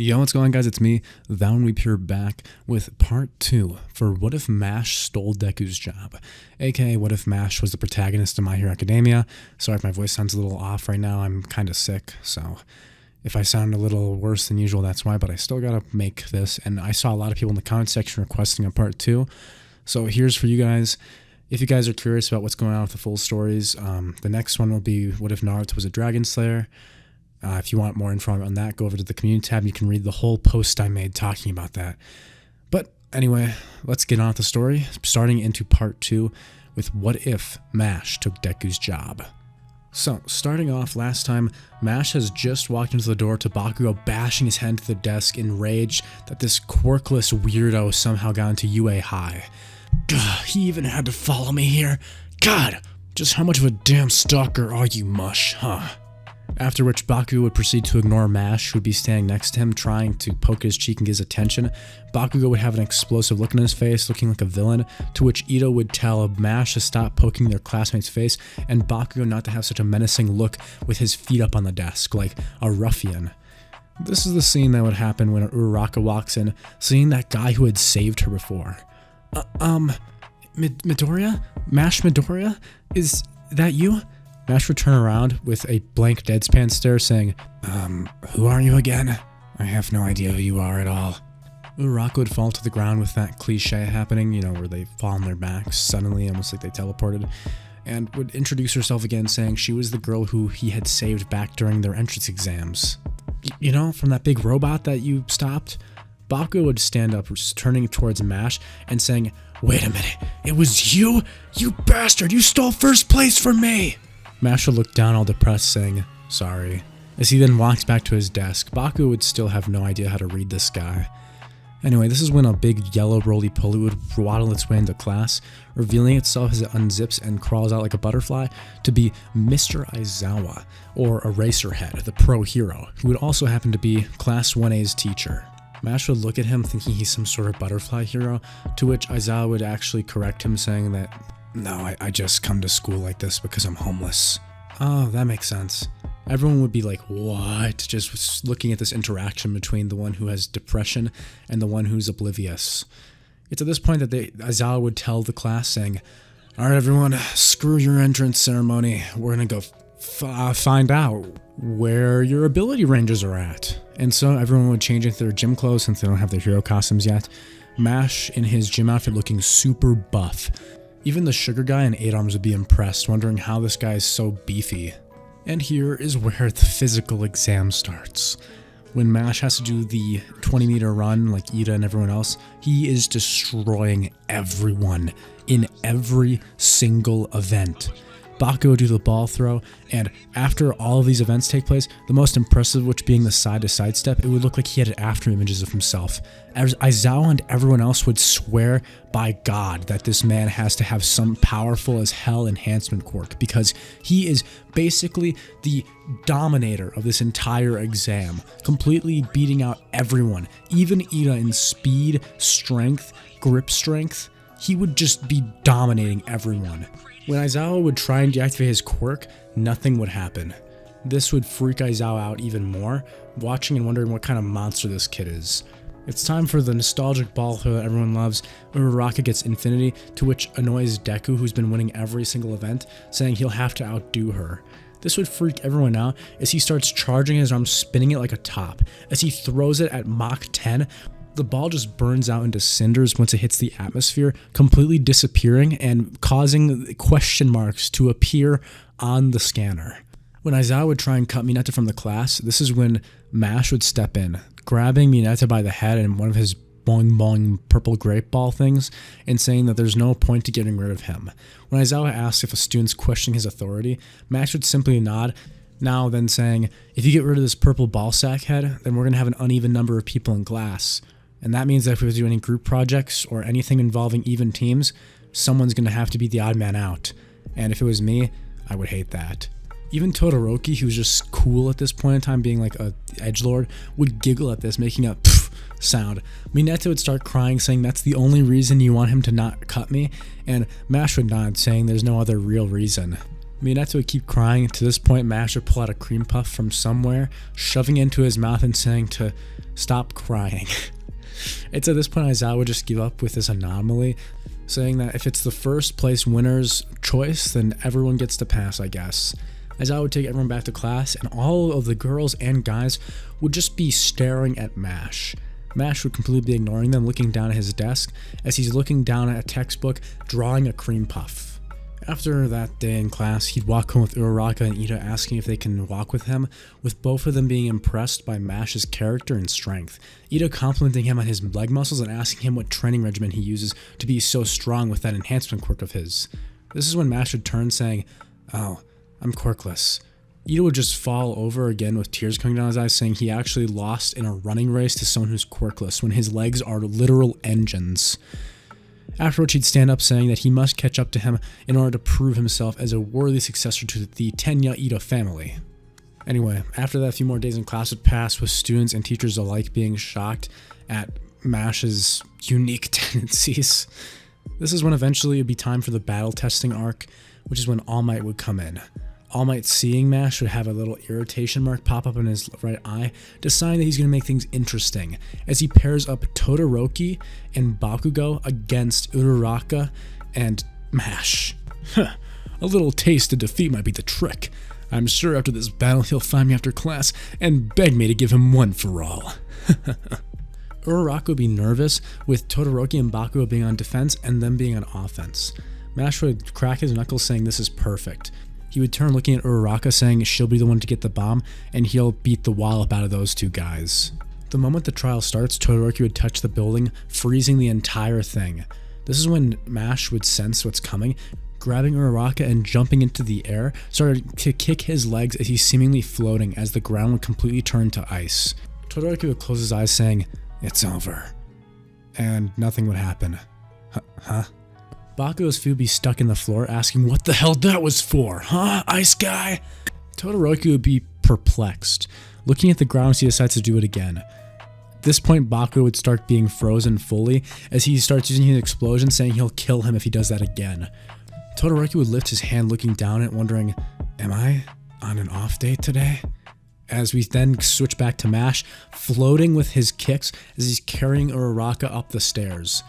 Yo, what's going on, guys? It's me, Weep here, back with part 2 for What If MASH Stole Deku's Job, aka What If MASH was the protagonist of My Hero Academia. Sorry if my voice sounds a little off right now, I'm kind of sick, so if I sound a little worse than usual, that's why, but I still gotta make this, and I saw a lot of people in the comment section requesting a part 2, so here's for you guys. If you guys are curious about what's going on with the full stories, the next one will be What If Naruto was a Dragon Slayer. If you want more info on that, go over to the community tab. You can read the whole post I made talking about that. But anyway, let's get on with the story, starting into part 2 with What If MASH Took Deku's Job. So, starting off last time, MASH has just walked into the door to Bakugo bashing his head into the desk, enraged that this quirkless weirdo somehow got into UA High. Gah, he even had to follow me here. God, just how much of a damn stalker are you, Mush, huh? After which Bakugo would proceed to ignore MASH, who would be standing next to him trying to poke his cheek and get his attention. Bakugo would have an explosive look on his face, looking like a villain, to which Ito would tell MASH to stop poking their classmate's face, and Bakugo not to have such a menacing look with his feet up on the desk, like a ruffian. This is the scene that would happen when Uraraka walks in, seeing that guy who had saved her before. Midoriya? MASH Midoriya? Is that you? MASH would turn around with a blank deadpan stare saying, who are you again? I have no idea who you are at all. Uraraka would fall to the ground with that cliche happening, you know, where they fall on their backs suddenly, almost like they teleported, and would introduce herself again saying she was the girl who he had saved back during their entrance exams. You know, from that big robot that you stopped? Bakugo would stand up, turning towards MASH and saying, wait a minute, it was you? You bastard, you stole first place from me! MASH would look down all depressed, saying, sorry. As he then walks back to his desk, Bakugo would still have no idea how to read this guy. Anyway, this is when a big yellow roly-poly would waddle its way into class, revealing itself as it unzips and crawls out like a butterfly to be Mr. Aizawa, or Eraserhead, the pro hero, who would also happen to be Class 1A's teacher. MASH would look at him thinking he's some sort of butterfly hero, to which Aizawa would actually correct him, saying that, no, I just come to school like this because I'm homeless. Oh, that makes sense. Everyone would be like, what? Just looking at this interaction between the one who has depression and the one who's oblivious. It's at this point that Aizawa would tell the class, saying, alright everyone, screw your entrance ceremony. We're gonna go find out where your ability ranges are at. And so everyone would change into their gym clothes since they don't have their hero costumes yet. MASH in his gym outfit looking super buff. Even the sugar guy and 8 Arms would be impressed, wondering how this guy is so beefy. And here is where the physical exam starts. When MASH has to do the 20-meter run like Ida and everyone else, he is destroying everyone in every single event. Bakugo would do the ball throw, and after all of these events take place, the most impressive which being the side-to-side step, it would look like he had after images of himself. As Aizawa and everyone else would swear by God that this man has to have some powerful as hell enhancement quirk, because he is basically the dominator of this entire exam, completely beating out everyone, even Ida in speed, strength, grip strength. He would just be dominating everyone. When Aizawa would try and deactivate his quirk, nothing would happen. This would freak Aizawa out even more, watching and wondering what kind of monster this kid is. It's time for the nostalgic ball throw that everyone loves. Uraraka gets Infinity, to which annoys Deku, who's been winning every single event, saying he'll have to outdo her. This would freak everyone out as he starts charging his arm, spinning it like a top. As he throws it at Mach 10, the ball just burns out into cinders once it hits the atmosphere, completely disappearing and causing question marks to appear on the scanner. When Aizawa would try and cut Mineta from the class, this is when MASH would step in, grabbing Mineta by the head and one of his boing boing purple grape ball things, and saying that there's no point to getting rid of him. When Aizawa asks if a student's questioning his authority, MASH would simply nod, now then saying, if you get rid of this purple ball sack head, then we're going to have an uneven number of people in class. And that means that if we do any group projects or anything involving even teams, someone's going to have to be the odd man out. And if it was me, I would hate that. Even Todoroki, who's just cool at this point in time, being like a edgelord, would giggle at this, making a pff sound. Mineta would start crying, saying that's the only reason you want him to not cut me, and MASH would nod, saying there's no other real reason. Minato would keep crying. To this point, Mash would pull out a cream puff from somewhere, shoving it into his mouth and saying to stop crying. It's at this point Aizawa would just give up with this anomaly, saying that if it's the first place winner's choice, then everyone gets to pass, I guess. Aizawa would take everyone back to class, and all of the girls and guys would just be staring at Mash. Mash would completely be ignoring them, looking down at his desk as he's looking down at a textbook, drawing a cream puff. After that day in class, he'd walk home with Uraraka and Ida asking if they can walk with him, with both of them being impressed by Mash's character and strength. Ida complimenting him on his leg muscles and asking him what training regimen he uses to be so strong with that enhancement quirk of his. This is when Mash would turn saying, "Oh, I'm quirkless." Ida would just fall over again with tears coming down his eyes, saying he actually lost in a running race to someone who's quirkless when his legs are literal engines. Afterwards, he'd stand up saying that he must catch up to him in order to prove himself as a worthy successor to the Tenya Ida family. Anyway, after that, a few more days in class would pass, with students and teachers alike being shocked at Mash's unique tendencies. This is when eventually it would be time for the battle testing arc, which is when All Might would come in. All Might, seeing Mash, would have a little irritation mark pop up in his right eye, deciding that he's going to make things interesting, as he pairs up Todoroki and Bakugo against Uraraka and Mash. A little taste of defeat might be the trick. I'm sure after this battle he'll find me after class and beg me to give him one for all. Uraraka would be nervous, with Todoroki and Bakugo being on defense and them being on offense. Mash would crack his knuckles saying this is perfect. He would turn looking at Uraraka saying she'll be the one to get the bomb and he'll beat the wallop out of those two guys. The moment the trial starts, Todoroki would touch the building, freezing the entire thing. This is when Mash would sense what's coming, grabbing Uraraka and jumping into the air, started to kick his legs as he's seemingly floating as the ground would completely turn to ice. Todoroki would close his eyes saying, "It's over." And nothing would happen. Huh? Bakugo's feet would be stuck in the floor, asking what the hell that was for, huh, ice guy? Todoroki would be perplexed, looking at the ground as he decides to do it again. At this point, Bakugo would start being frozen fully, as he starts using his explosion, saying he'll kill him if he does that again. Todoroki would lift his hand, looking down at it, wondering, am I on an off day today? As we then switch back to Mash, floating with his kicks as he's carrying Uraraka up the stairs.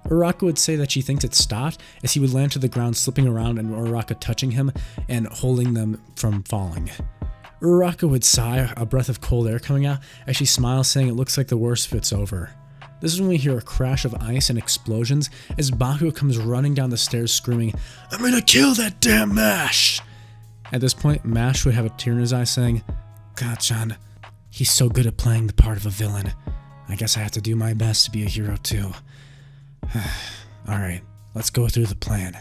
Uraraka would say that she thinks it stopped as he would land to the ground, slipping around and Uraraka touching him and holding them from falling. Uraraka would sigh, a breath of cold air coming out, as she smiles, saying it looks like the worst of it's over. This is when we hear a crash of ice and explosions as Bakugo comes running down the stairs screaming, "I'm gonna kill that damn Mash!" At this point, Mash would have a tear in his eye saying, "God-chan, he's so good at playing the part of a villain. I guess I have to do my best to be a hero too." Alright, let's go through the plan.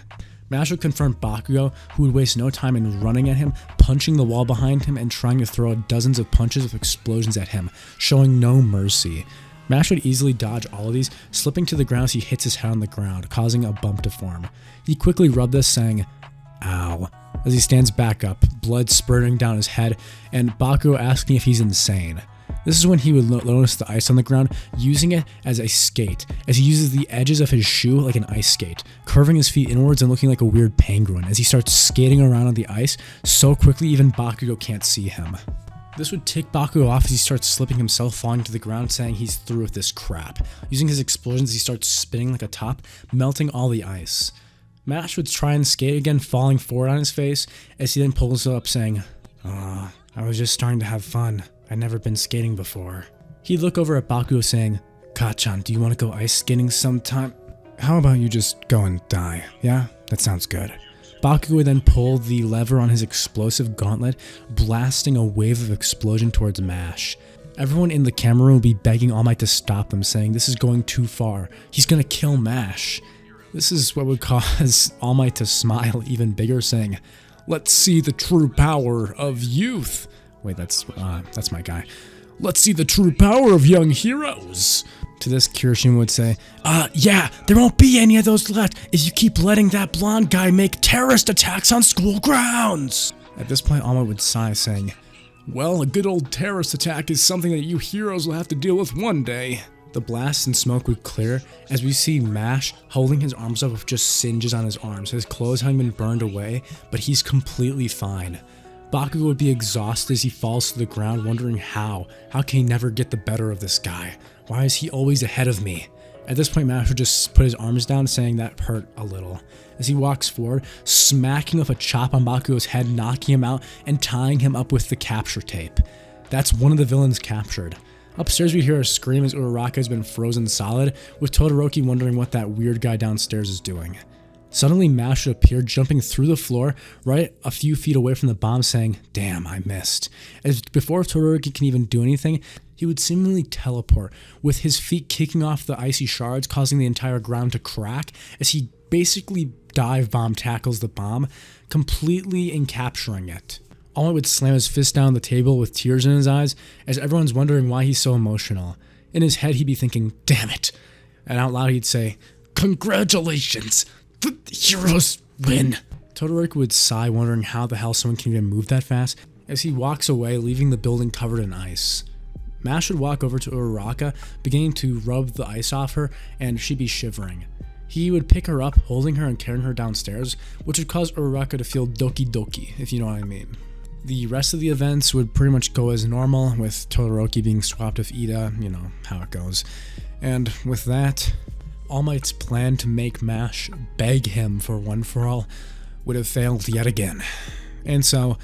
Mash would confront Bakugo, who would waste no time in running at him, punching the wall behind him, and trying to throw dozens of punches of explosions at him, showing no mercy. Mash would easily dodge all of these, slipping to the ground as he hits his head on the ground, causing a bump to form. He quickly rubbed this, saying, "Ow," as he stands back up, blood spurting down his head, and Bakugo asking if he's insane. This is when he would notice the ice on the ground, using it as a skate, as he uses the edges of his shoe like an ice skate, curving his feet inwards and looking like a weird penguin as he starts skating around on the ice so quickly even Bakugo can't see him. This would tick Bakugo off as he starts slipping himself, falling to the ground, saying he's through with this crap. Using his explosions, he starts spinning like a top, melting all the ice. Mash would try and skate again, falling forward on his face, as he then pulls up, saying, "I was just starting to have fun. I'd never been skating before." He'd look over at Bakugo saying, "Ka-chan, do you want to go ice skating sometime? How about you just go and die, yeah? That sounds good." Bakugo would then pull the lever on his explosive gauntlet, blasting a wave of explosion towards Mash. Everyone in the camera room would be begging All Might to stop them, saying this is going too far. He's gonna kill Mash. This is what would cause All Might to smile even bigger, saying, "Let's see the true power of youth." Wait, that's my guy. "Let's see the true power of young heroes." To this, Kirishima would say, yeah, there won't be any of those left if you keep letting that blonde guy make terrorist attacks on school grounds." At this point, All Might would sigh, saying, "Well, a good old terrorist attack is something that you heroes will have to deal with one day." The blast and smoke would clear as we see Mash holding his arms up with just singes on his arms. His clothes having been burned away, but he's completely fine. Bakugo would be exhausted as he falls to the ground, wondering how can he never get the better of this guy? Why is he always ahead of me? At this point, Mash would just put his arms down, saying that hurt a little. As he walks forward, smacking with a chop on Bakugo's head, knocking him out, and tying him up with the capture tape. That's one of the villains captured. Upstairs, we hear a scream as Uraraka has been frozen solid, with Todoroki wondering what that weird guy downstairs is doing. Suddenly, Mash would appear, jumping through the floor, right a few feet away from the bomb, saying, "Damn, I missed." As before Todoroki can even do anything, he would seemingly teleport, with his feet kicking off the icy shards, causing the entire ground to crack, as he basically dive bomb tackles the bomb, completely encapturing it. All Might would slam his fist down the table with tears in his eyes, as everyone's wondering why he's so emotional. In his head, he'd be thinking, "Damn it." And out loud, he'd say, "Congratulations! The heroes win." Todoroki would sigh, wondering how the hell someone can even move that fast, as he walks away, leaving the building covered in ice. Mash would walk over to Uraraka, beginning to rub the ice off her, and she'd be shivering. He would pick her up, holding her and carrying her downstairs, which would cause Uraraka to feel doki doki, if you know what I mean. The rest of the events would pretty much go as normal, with Todoroki being swapped with Ida, you know how it goes. And with that, All Might's plan to make Mash beg him for one for all would have failed yet again. And so,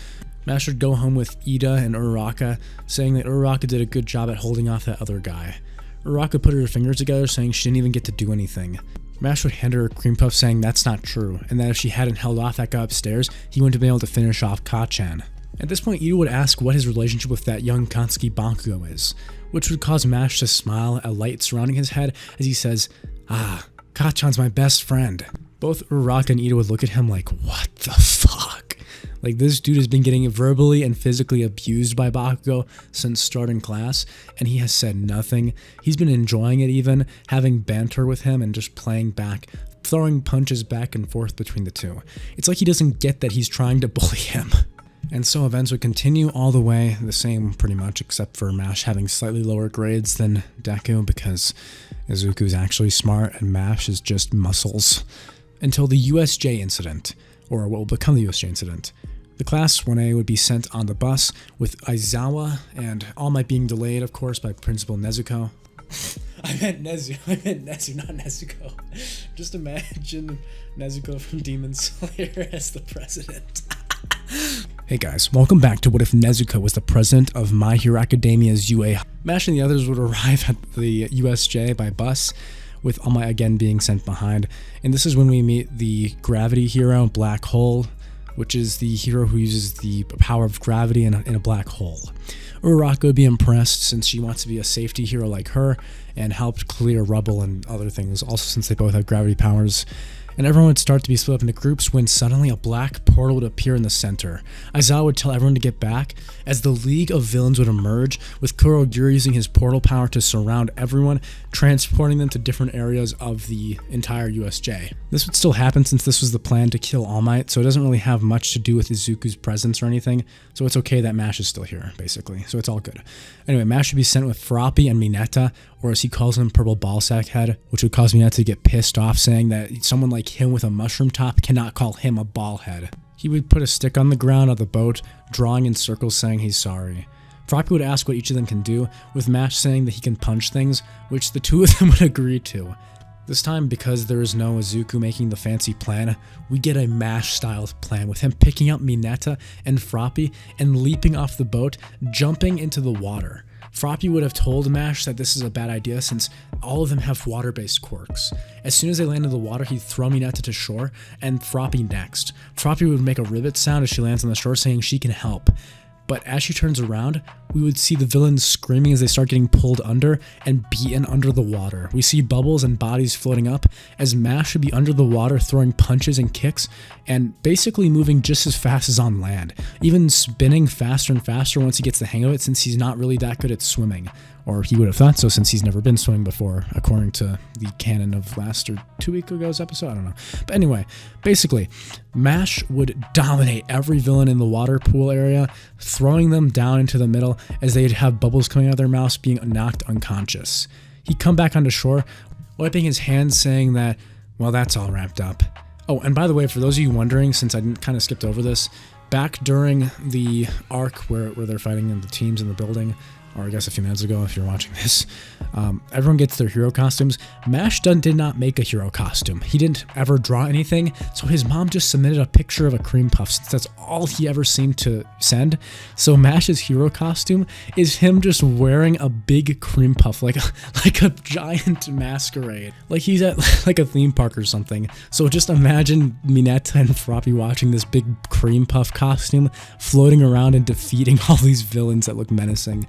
Mash would go home with Ida and Uraraka, saying that Uraraka did a good job at holding off that other guy. Uraraka put her fingers together, saying she didn't even get to do anything. Mash would hand her a cream puff, saying that's not true, and that if she hadn't held off that guy upstairs, he wouldn't have been able to finish off Kacchan. At this point, Ida would ask what his relationship with that young Katsuki Bakugo is, which would cause Mash to smile, a light surrounding his head, as he says, "Ah, Kacchan's my best friend." Both Uraraka and Ida would look at him like, what the fuck? Like, this dude has been getting verbally and physically abused by Bakugo since starting class, and he has said nothing. He's been enjoying it even, having banter with him and just playing back, throwing punches back and forth between the two. It's like he doesn't get that he's trying to bully him. And so events would continue all the way the same pretty much, except for Mash having slightly lower grades than Deku, because Izuku's actually smart and Mash is just muscles. Until the USJ incident, or what will become the USJ incident. The Class 1A would be sent on the bus with Aizawa and All Might being delayed, of course, by Principal Nezuko. I meant Nezu, not Nezuko. Just imagine Nezuko from Demon Slayer as the president. Hey guys, welcome back to What If Nezuko was the president of My Hero Academia's UA. Mash and the others would arrive at the USJ by bus, with All Might again being sent behind. And this is when we meet the gravity hero, Black Hole, which is the hero who uses the power of gravity in a black hole. Uraraka would be impressed since she wants to be a safety hero like her, and helped clear rubble and other things, also since they both have gravity powers. And everyone would start to be split up into groups when suddenly a black portal would appear in the center. Aizawa would tell everyone to get back, as the League of Villains would emerge, with Kurogiri using his portal power to surround everyone, transporting them to different areas of the entire USJ. This would still happen since this was the plan to kill All Might, so it doesn't really have much to do with Izuku's presence or anything, so it's okay that Mash is still here, basically, so it's all good. Anyway, Mash would be sent with Froppy and Mineta, or as he calls him, Purple Ballsack Head, which would cause Mineta to get pissed off, saying that someone like him with a mushroom top cannot call him a ball head. He would put a stick on the ground of the boat, drawing in circles saying he's sorry. Froppy would ask what each of them can do, with Mash saying that he can punch things, which the two of them would agree to. This time, because there is no Izuku making the fancy plan, we get a Mash-style plan, with him picking up Mineta and Froppy and leaping off the boat, jumping into the water. Froppy would have told Mash that this is a bad idea since all of them have water-based quirks. As soon as they land in the water, he'd throw Mineta to shore, and Froppy next. Froppy would make a rivet sound as she lands on the shore, saying she can help. But as she turns around, we would see the villains screaming as they start getting pulled under and beaten under the water. We see bubbles and bodies floating up as Mash would be under the water throwing punches and kicks and basically moving just as fast as on land, even spinning faster and faster once he gets the hang of it since he's not really that good at swimming. Or he would have thought so since he's never been swimming before, according to the canon of last or 2 weeks ago's episode, I don't know. But anyway, basically, Mash would dominate every villain in the water pool area, throwing them down into the middle as they'd have bubbles coming out of their mouths being knocked unconscious. He'd come back onto shore, wiping his hands, saying that, well, that's all wrapped up. Oh, and by the way, for those of you wondering, since I kind of skipped over this, back during the arc where they're fighting in the teams in the building, or I guess a few minutes ago if you're watching this, everyone gets their hero costumes. MASH did not make a hero costume. He didn't ever draw anything, so his mom just submitted a picture of a cream puff since that's all he ever seemed to send. So MASH's hero costume is him just wearing a big cream puff, like a giant masquerade. Like he's at like a theme park or something. So just imagine Mineta and Froppy watching this big cream puff costume floating around and defeating all these villains that look menacing.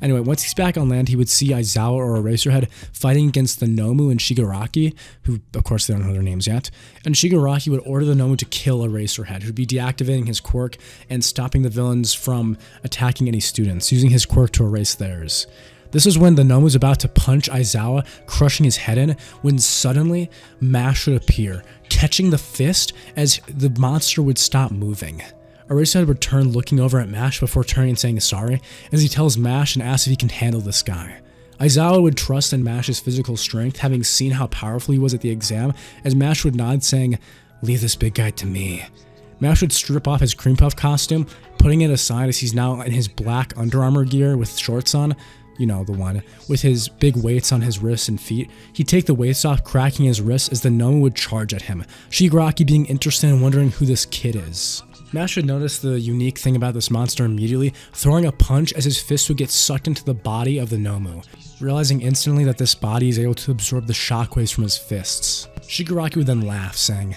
Anyway, once he's back on land, he would see Aizawa or Eraserhead fighting against the Nomu and Shigaraki, who, of course, they don't know their names yet. And Shigaraki would order the Nomu to kill Eraserhead, who'd be deactivating his quirk and stopping the villains from attacking any students, using his quirk to erase theirs. This is when the Nomu was about to punch Aizawa, crushing his head in, when suddenly MASH would appear, catching the fist as the monster would stop moving. Eraserhead would turn looking over at MASH before turning and saying sorry, as he tells MASH and asks if he can handle this guy. Aizawa would trust in MASH's physical strength, having seen how powerful he was at the exam, as MASH would nod saying, "Leave this big guy to me." MASH would strip off his cream puff costume, putting it aside as he's now in his black Under Armour gear with shorts on, you know, the one, with his big weights on his wrists and feet. He'd take the weights off, cracking his wrists as the Nomu would charge at him, Shigaraki being interested and wondering who this kid is. MASH would notice the unique thing about this monster immediately, throwing a punch as his fist would get sucked into the body of the Nomu, realizing instantly that this body is able to absorb the shockwaves from his fists. Shigaraki would then laugh, saying,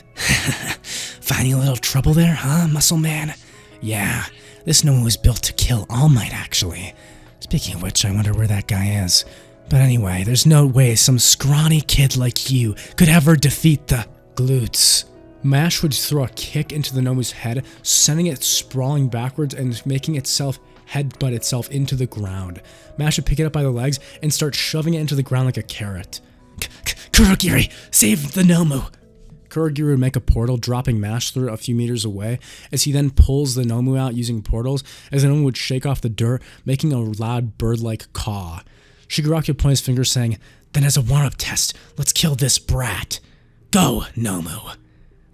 "Finding a little trouble there, huh, muscle man? Yeah, this Nomu was built to kill All Might, actually. Speaking of which, I wonder where that guy is. But anyway, there's no way some scrawny kid like you could ever defeat the glutes." MASH would throw a kick into the Nomu's head, sending it sprawling backwards and making itself headbutt itself into the ground. MASH would pick it up by the legs and start shoving it into the ground like a carrot. "Kurogiri, save the Nomu!" Kurogiri would make a portal, dropping MASH through a few meters away, as he then pulls the Nomu out using portals, as the Nomu would shake off the dirt, making a loud bird-like caw. Shigaraki would point his finger, saying, "Then as a warm-up test, let's kill this brat. Go, Nomu!"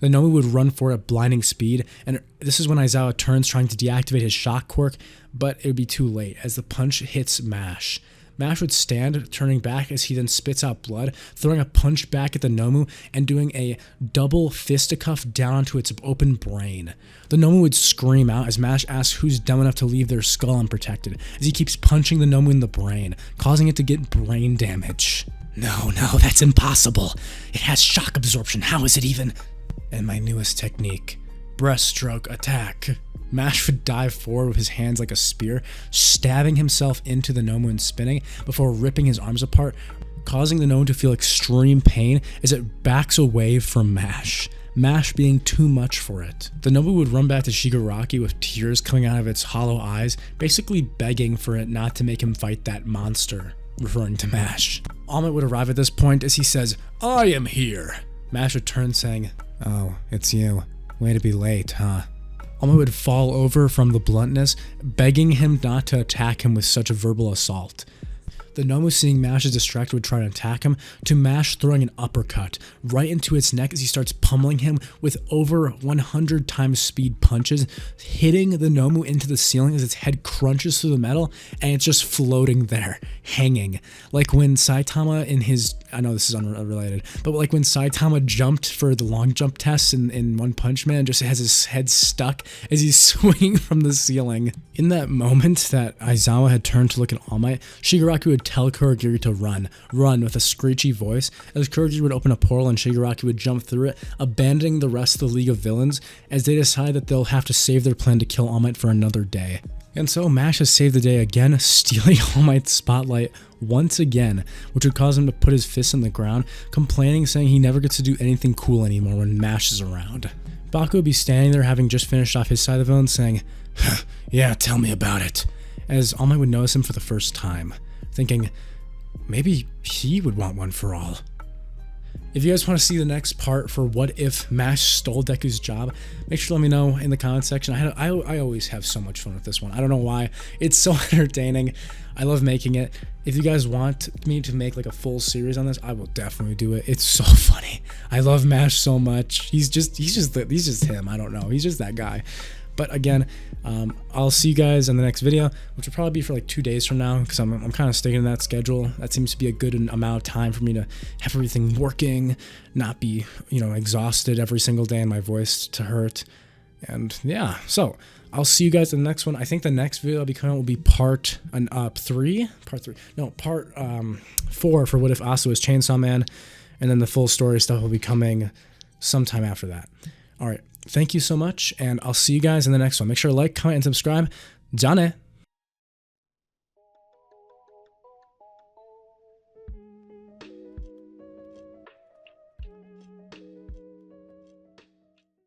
The Nomu would run for it at blinding speed, and this is when Aizawa turns trying to deactivate his shock quirk, but it would be too late as the punch hits MASH. MASH would stand, turning back as he then spits out blood, throwing a punch back at the Nomu and doing a double fisticuff down onto its open brain. The Nomu would scream out as MASH asks who's dumb enough to leave their skull unprotected, as he keeps punching the Nomu in the brain, causing it to get brain damage. No, that's impossible. It has shock absorption. How is it even? And my newest technique, breaststroke attack. MASH would dive forward with his hands like a spear, stabbing himself into the Nomu and spinning before ripping his arms apart, causing the Nomu to feel extreme pain as it backs away from MASH. MASH being too much for it. The Nomu would run back to Shigaraki with tears coming out of its hollow eyes, basically begging for it not to make him fight that monster, referring to MASH. All Might would arrive at this point as he says, "I am here." MASH would turn saying, "Oh, it's you. Way to be late, huh?" All Might would fall over from the bluntness, begging him not to attack him with such a verbal assault. The Nomu, seeing MASH as distracted, would try to attack him, to MASH throwing an uppercut right into its neck as he starts pummeling him with over 100 times speed punches, hitting the Nomu into the ceiling as its head crunches through the metal, and it's just floating there, hanging. Like when Saitama in his, I know this is unrelated, but like when Saitama jumped for the long jump test in One Punch Man, just has his head stuck as he's swinging from the ceiling. In that moment that Aizawa had turned to look at All Might, Shigaraki would tell Kurogiri to run with a screechy voice, as Kurogiri would open a portal and Shigaraki would jump through it, abandoning the rest of the League of Villains as they decide that they'll have to save their plan to kill All Might for another day. And so MASH has saved the day again, stealing All Might's spotlight once again, which would cause him to put his fists in the ground, complaining, saying he never gets to do anything cool anymore when MASH is around. Baku would be standing there having just finished off his side of the villain, saying, "Yeah, tell me about it," as All Might would notice him for the first time, thinking maybe he would want one for all. If you guys want to see the next part for what if MASH stole Deku's job, make sure to let me know in the comment section. I always have so much fun with this one. I don't know why. It's so entertaining. I love making it. If you guys want me to make like a full series on this, I will definitely do it. It's so funny. I love MASH so much. He's just him. I don't know. He's just that guy. But again, I'll see you guys in the next video, which will probably be for like 2 days from now, because I'm kind of sticking to that schedule. That seems to be a good amount of time for me to have everything working, not be, exhausted every single day and my voice to hurt. And yeah, so I'll see you guys in the next one. I think the next video I'll be coming out will be part 4 for what if Asa was Chainsaw Man, and then the full story stuff will be coming sometime after that. All right. Thank you so much, and I'll see you guys in the next one. Make sure to like, comment, and subscribe. Jane!